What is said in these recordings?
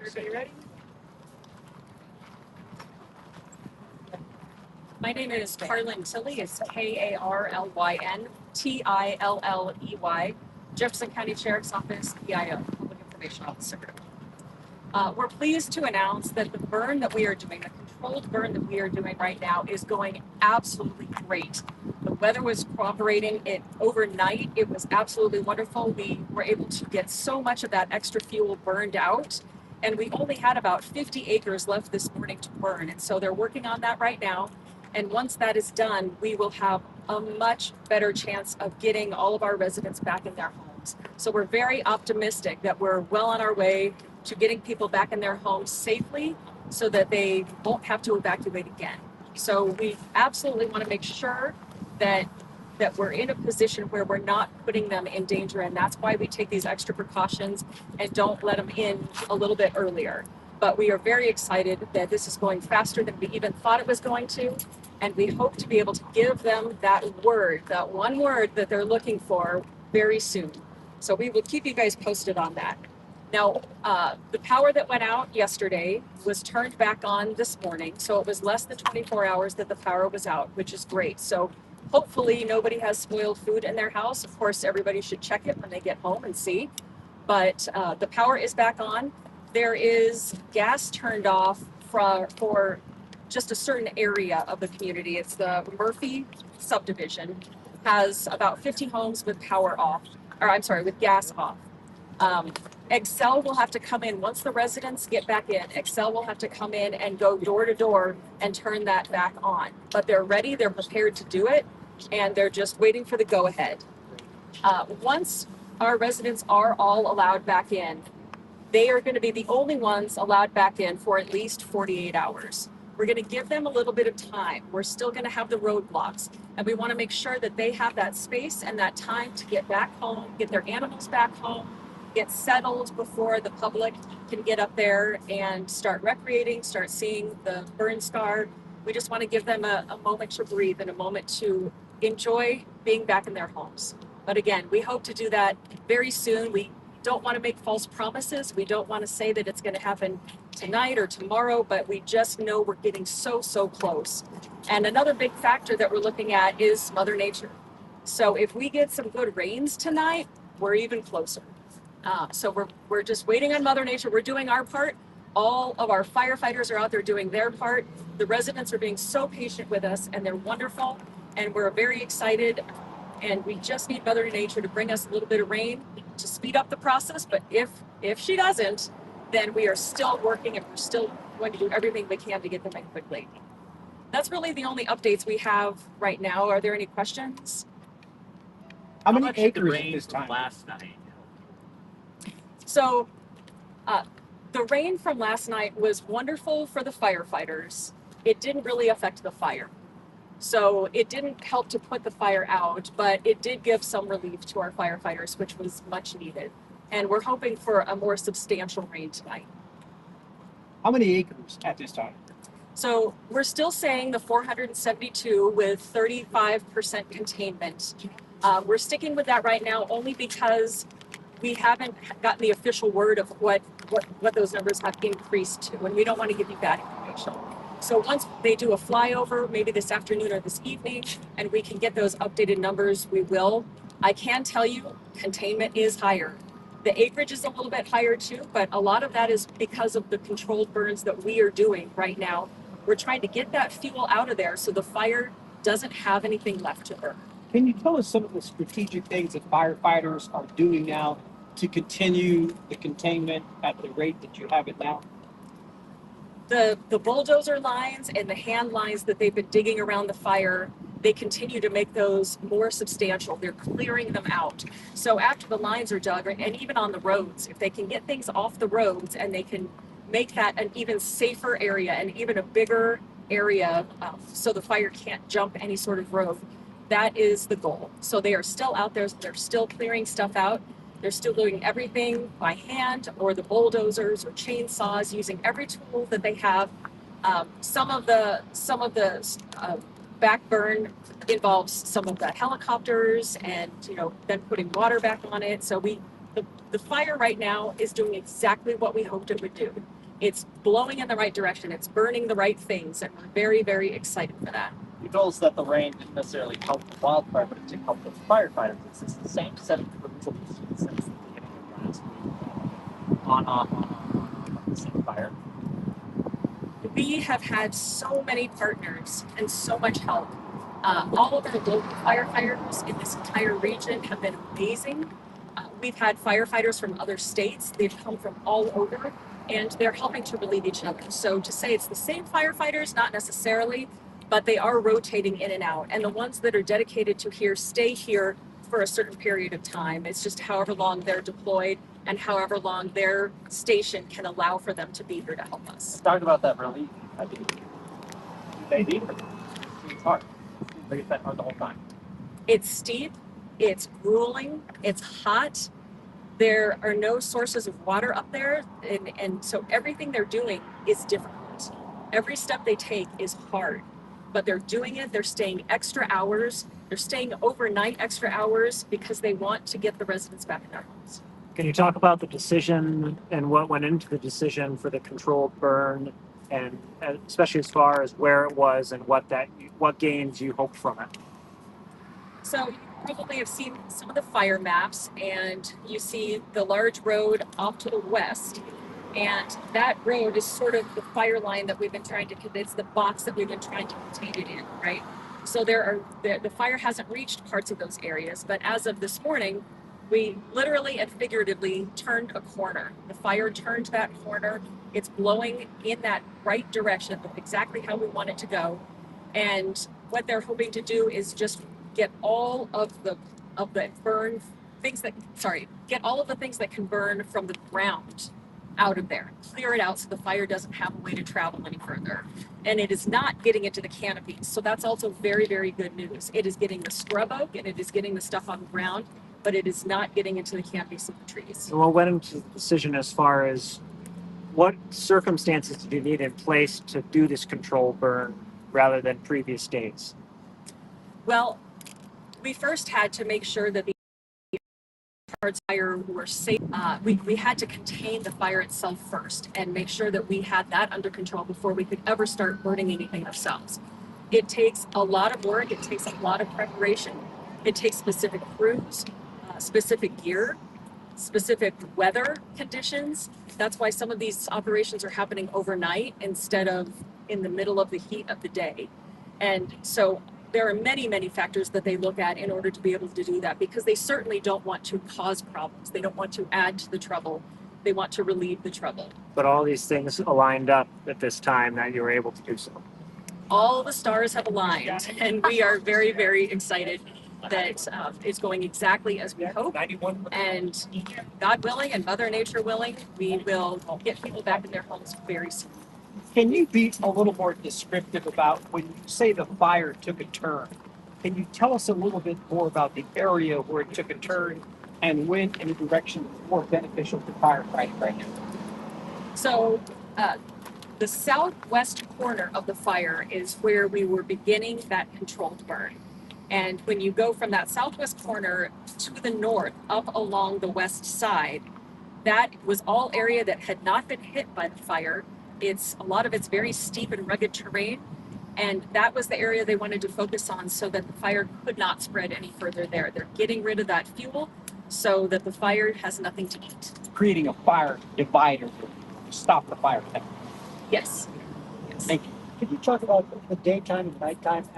Everybody ready? My name is Carlyn Tilley. It's Karlyn Tilley, Jefferson County Sheriff's Office, PIO, Public Information Officer. We're pleased to announce that the burn that we are doing, the controlled burn that we are doing right now, is going absolutely great. The weather was cooperating. Overnight, it was absolutely wonderful. We were able to get so much of that extra fuel burned out, and we only had about 50 acres left this morning to burn. And so they're working on that right now. And once that is done, we will have a much better chance of getting all of our residents back in their homes. So we're very optimistic that we're well on our way to getting people back in their homes safely so that they won't have to evacuate again. So we absolutely want to make sure that we're in a position where we're not putting them in danger, and that's why we take these extra precautions and don't let them in a little bit earlier. But we are very excited that this is going faster than we even thought it was going to, and we hope to be able to give them that one word that they're looking for very soon. So we will keep you guys posted on that. Now, the power that went out yesterday was turned back on this morning, so it was less than 24 hours that the power was out, which is great. So hopefully nobody has spoiled food in their house. Of course, everybody should check it when they get home and see. But the power is back on. There is gas turned off for just a certain area of the community. It's the Murphy subdivision, has about 50 homes with power off, or I'm sorry, with gas off. Excel will have to come in once the residents get back in. Excel will have to come in and go door to door and turn that back on. But they're ready, they're prepared to do it, and they're just waiting for the go ahead. Once our residents are all allowed back in, they are going to be the only ones allowed back in for at least 48 hours. We're going to give them a little bit of time. We're still going to have the roadblocks, and we want to make sure that they have that space and that time to get back home, get their animals back home, get settled before the public can get up there and start recreating, start seeing the burn scar. We just want to give them a moment to breathe and a moment to enjoy being back in their homes. But again, we hope to do that very soon. We don't want to make false promises. We don't want to say that it's going to happen tonight or tomorrow, but we just know we're getting so close. And another big factor that we're looking at is Mother Nature. So if we get some good rains tonight, we're even closer. So we're just waiting on Mother Nature. We're doing our part. All of our firefighters are out there doing their part. The residents are being so patient with us, and they're wonderful, and we're very excited. And we just need Mother Nature to bring us a little bit of rain to speed up the process. But if she doesn't, then we are still working, and we're still going to do everything we can to get them in quickly. That's really the only updates we have right now. Are there any questions? How many acres at this time? Last night. So the rain from last night was wonderful for the firefighters. It didn't really affect the fire. So it didn't help to put the fire out, but it did give some relief to our firefighters, which was much needed. And we're hoping for a more substantial rain tonight. How many acres at this time? So we're still saying the 472 with 35% containment. We're sticking with that right now only because we haven't gotten the official word of what those numbers have increased to, and we don't want to give you bad information. So once they do a flyover, maybe this afternoon or this evening, and we can get those updated numbers, we will. I can tell you containment is higher. The acreage is a little bit higher too, but a lot of that is because of the controlled burns that we are doing right now. We're trying to get that fuel out of there so the fire doesn't have anything left to burn. Can you tell us some of the strategic things that firefighters are doing now to continue the containment at the rate that you have it now? The bulldozer lines and the hand lines that they've been digging around the fire, they continue to make those more substantial. They're clearing them out. So after the lines are dug, and even on the roads, if they can get things off the roads and they can make that an even safer area and even a bigger area so the fire can't jump any sort of road, that is the goal. So they are still out there. They're still clearing stuff out. They're still doing everything by hand or the bulldozers or chainsaws, using every tool that they have. Some of the backburn involves some of the helicopters and then putting water back on it. So the fire right now is doing exactly what we hoped it would do. It's blowing in the right direction. It's burning the right things, and we're very, very excited for that. You told us that the rain didn't necessarily help the wildfire, but it did help the firefighters. Is this the same set of crews that we've seen since the beginning of last week? On, off, on, off, on, off, the same fire. We have had so many partners and so much help. All of our local firefighters in this entire region have been amazing. We've had firefighters from other states. They've come from all over, and they're helping to relieve each other. So to say it's the same firefighters, not necessarily, but they are rotating in and out. And the ones that are dedicated to here stay here for a certain period of time. It's just however long they're deployed and however long their station can allow for them to be here to help us. Talk about that relief. I mean, they need it. It's hard. They get that hard the whole time. It's steep, it's grueling, it's hot. There are no sources of water up there, and so everything they're doing is difficult. Every step they take is hard, but they're doing it. They're staying extra hours. They're staying overnight extra hours because they want to get the residents back in their homes. Can you talk about the decision and what went into the decision for the controlled burn, and especially as far as where it was and what gains you hope from it? So you probably have seen some of the fire maps, and you see the large road off to the west. And that road is sort of the fire line that we've been trying to, it's the box that we've been trying to contain it in, right? So the fire hasn't reached parts of those areas, but as of this morning, we literally and figuratively turned a corner. The fire turned that corner. It's blowing in that right direction, exactly how we want it to go. And what they're hoping to do is just get all of the burn things that, get all of the things that can burn from the ground out of there, clear it out so the fire doesn't have a way to travel any further. And it is not getting into the canopies. So that's also very, very good news. It is getting the scrub oak and it is getting the stuff on the ground, but it is not getting into the canopies of the trees. So what went into the decision as far as what circumstances did you need in place to do this control burn rather than previous days? Well, we first had to make sure that the fire were safe. We had to contain the fire itself first and make sure that we had that under control before we could ever start burning anything ourselves. It takes a lot of work. It takes a lot of preparation. It takes specific crews, specific gear, specific weather conditions. That's why some of these operations are happening overnight instead of in the middle of the heat of the day. And so there are many, many factors that they look at in order to be able to do that, because they certainly don't want to cause problems. They don't want to add to the trouble. They want to relieve the trouble. But all these things aligned up at this time that you were able to do so. All the stars have aligned, and we are very, very excited that it's going exactly as we hope. And God willing and Mother Nature willing, we will get people back in their homes very soon. Can you be a little more descriptive about when you say the fire took a turn? Can you tell us a little bit more about the area where it took a turn and went in a direction that's more beneficial to firefighting right now? So the southwest corner of the fire is where we were beginning that controlled burn. And when you go from that southwest corner to the north, up along the west side, that was all area that had not been hit by the fire. A lot of it's very steep and rugged terrain, and that was the area they wanted to focus on so that the fire could not spread any further there. They're getting rid of that fuel so that the fire has nothing to eat. Creating a fire divider to stop the fire. Yes. Thank you. Could you talk about the daytime and nighttime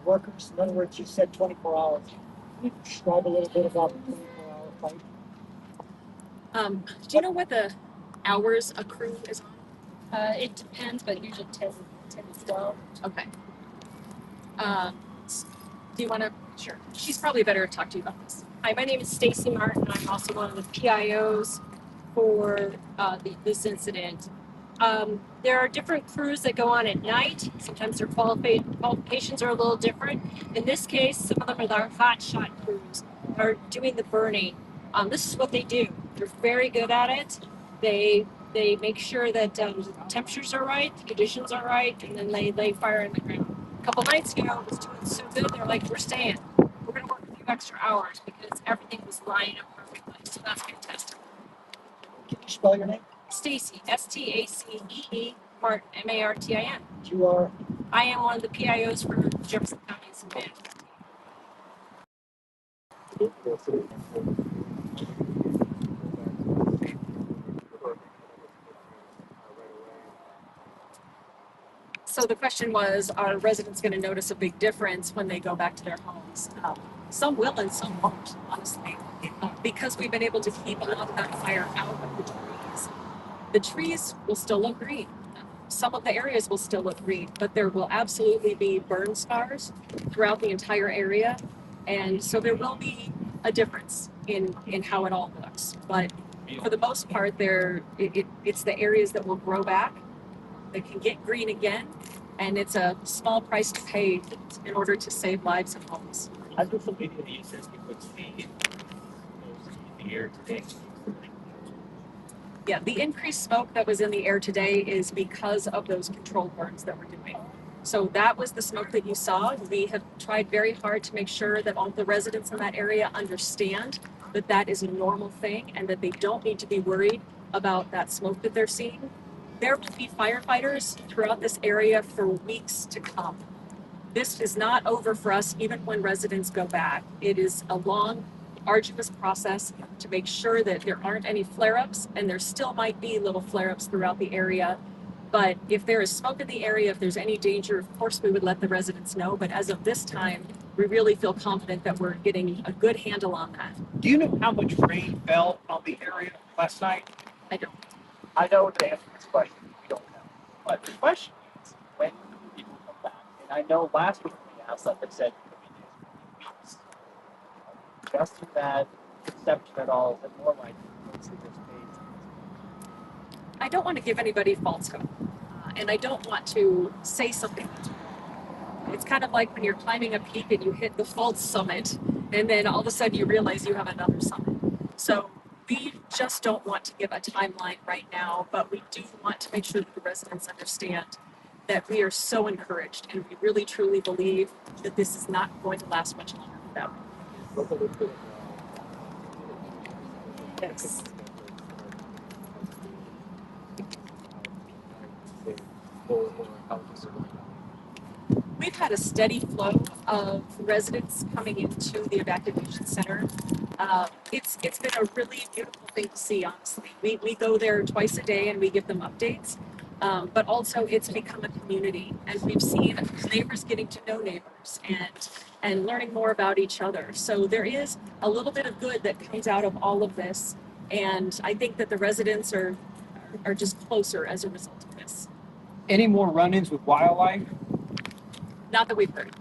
workers? In other words, you said 24 hours. Can you describe a little bit about the 24-hour fight? Do you know what the hours a crew is on? It depends, but usually 10 to 12. Okay. Do you want to? Sure. She's probably better to talk to you about this. Hi, my name is Stacy Martin. I'm also one of the PIOs for this incident. There are different crews that go on at night. Sometimes their qualifications are a little different. In this case, some of them are our hot shot crews are doing the burning. This is what they do. They're very good at it. They make sure that the temperatures are right, the conditions are right, and then they lay fire in the ground. A couple nights ago, it was doing so good, they're like, we're staying. We're going to work a few extra hours because everything was lining up perfectly. So that's fantastic. Can you spell your name? Stacy, Stacee Martin, Martin. You are. I am one of the PIOs for Jefferson County Submit. So the question was, are residents going to notice a big difference when they go back to their homes? Some will and some won't, honestly. Because we've been able to keep a lot of that fire out of the trees will still look green. Some of the areas will still look green, but there will absolutely be burn scars throughout the entire area. And so there will be a difference in how it all looks. But for the most part, it's the areas that will grow back, that can get green again, and it's a small price to pay in order to save lives and homes. I do some video uses because the air today. Yeah, the increased smoke that was in the air today is because of those controlled burns that we're doing. So that was the smoke that you saw. We have tried very hard to make sure that all the residents in that area understand that that is a normal thing and that they don't need to be worried about that smoke that they're seeing. There will be firefighters throughout this area for weeks to come. This is not over for us even when residents go back. It is a long, arduous process to make sure that there aren't any flare-ups, and there still might be little flare-ups throughout the area. But if there is smoke in the area, if there's any danger, of course we would let the residents know. But as of this time, we really feel confident that we're getting a good handle on that. Do you know how much rain fell on the area last night? I don't. I know the answer to this question. We don't know. But the question is, when do people come back? And I know last week we asked that they said it could be weeks. Just in that conception at all, is it more likely to see this page? I don't want to give anybody false hope, and I don't want to say something that's wrong. It's kind of like when you're climbing a peak and you hit the false summit, and then all of a sudden you realize you have another summit. So we just don't want to give a timeline right now, but we do want to make sure that the residents understand that we are so encouraged, and we really truly believe that this is not going to last much longer without. Yes. We've had a steady flow of residents coming into the evacuation center. It's been a really beautiful thing to see, honestly. We go there twice a day and we give them updates, but also it's become a community, and we've seen neighbors getting to know neighbors and learning more about each other. So there is a little bit of good that comes out of all of this, and I think that the residents are just closer as a result of this. Any more run-ins with wildlife? Not that we've heard.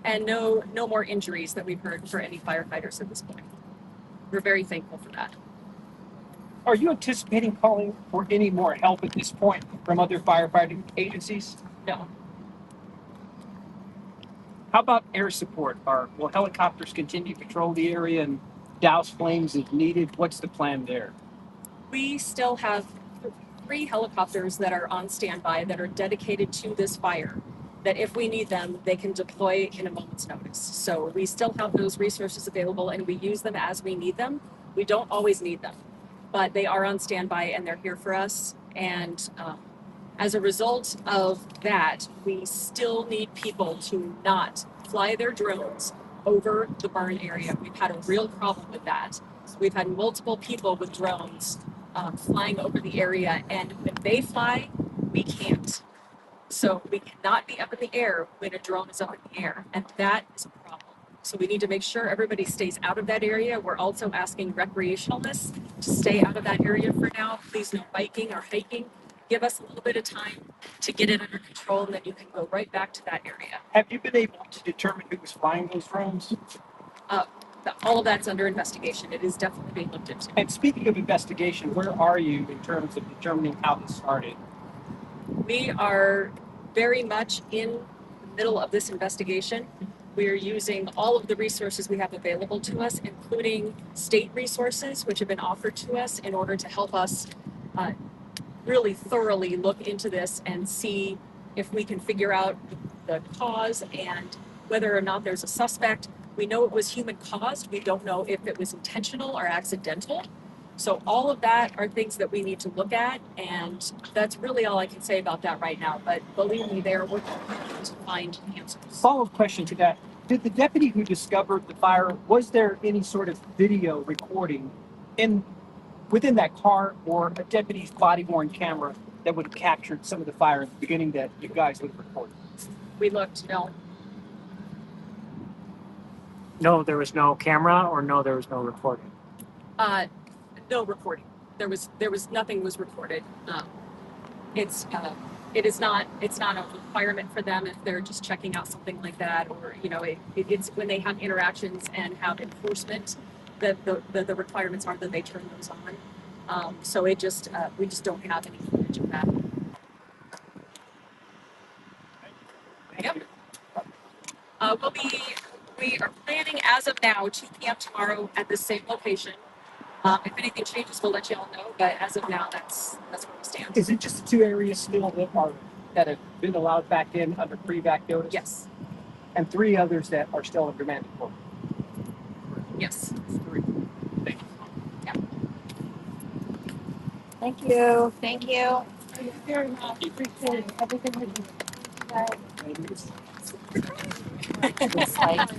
And no more injuries that we've heard for any firefighters at this point. We're very thankful for that. Are you anticipating calling for any more help at this point from other firefighting agencies? No. How about air support? Will helicopters continue to patrol the area and douse flames if needed? What's the plan there? We still have 3 helicopters that are on standby that are dedicated to this fire, that if we need them, they can deploy in a moment's notice. So we still have those resources available, and we use them as we need them. We don't always need them, but they are on standby and they're here for us. And as a result of that, we still need people to not fly their drones over the burn area. We've had a real problem with that. We've had multiple people with drones flying over the area, and when they fly, we can't. So we cannot be up in the air when a drone is up in the air, and that is a problem. So we need to make sure everybody stays out of that area. We're also asking recreationalists to stay out of that area for now. Please no biking or hiking. Give us a little bit of time to get it under control, and then you can go right back to that area. Have you been able to determine who was flying those drones? All of that's under investigation. It is definitely being looked into. And speaking of investigation, where are you in terms of determining how this started? We are very much in the middle of this investigation. We are using all of the resources we have available to us, including state resources, which have been offered to us in order to help us really thoroughly look into this and see if we can figure out the cause and whether or not there's a suspect. We know it was human caused. We don't know if it was intentional or accidental. So all of that are things that we need to look at, and that's really all I can say about that right now. But believe me, they're working to find answers. Follow-up question to that. Did the deputy who discovered the fire, was there any sort of video recording within that car or a deputy's body-worn camera that would have captured some of the fire at the beginning that you guys would have recorded? We looked, no, No, there was no camera, or no, there was no recording. no recording. There was nothing was recorded. It's not a requirement for them if they're just checking out something like that, or it's when they have interactions and have enforcement that the requirements are that they turn those on. So we just don't have any footage of that. Yep. We are planning as of now 2 p.m. tomorrow at the same location. If anything changes, we'll let you all know. But as of now, that's where we stand. Is it just the two areas still that have been allowed back in under pre-vac notice? Yes. And 3 others that are still under mandatory? Yes. 3. Thank you. Yeah. Thank you. Thank you very much. Appreciate everything that you did. Thank you.